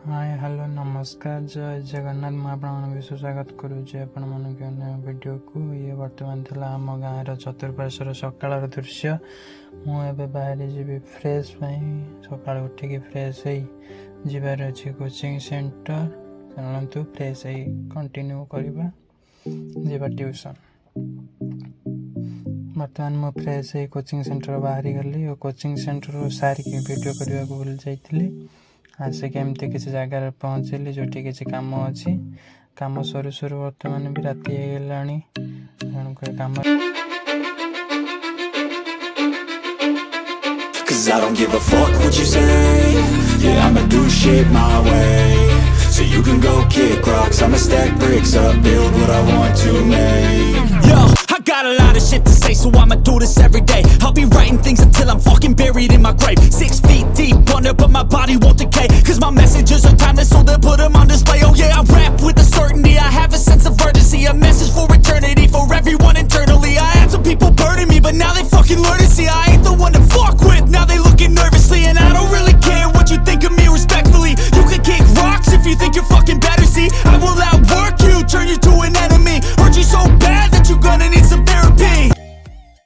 Hi hello नमस्कार जय जगन्नाथ मुझे स्वागत करुचे वीडियो को ये बर्तमान थिला आम गाँव चतुर्पार्श्वर सकाल दृश्य मुझे बाहरी जी फ्रेश सका उठिकी फ्रेश जीवार अच्छी कोचिंग सेंटर चलतु फ्रेश कंटिन्यू करवा जीवा ट्यूशन बर्तमान मु फ्रेश कोचिंग सेंटर बाहरी गली और कोचिंग सेंटर सारिक वीडियो करने को भूल जाइली आसिक एमती किसी जगार पहुँचली जो किसी कम अच्छी कम सरू सरू बर्तमान भी राति होगलानी तेणुक कम Cause I don't give a fuck what you say. Yeah, I'ma do shit my way. So you can go kick rocks, I'ma stack bricks up, build what I want to make. Yo, I got a lot of shit to say, so I'ma do this every day. I'll be writing things until I'm fucking buried in my grave. 6 feet deep under, but my body won't decay.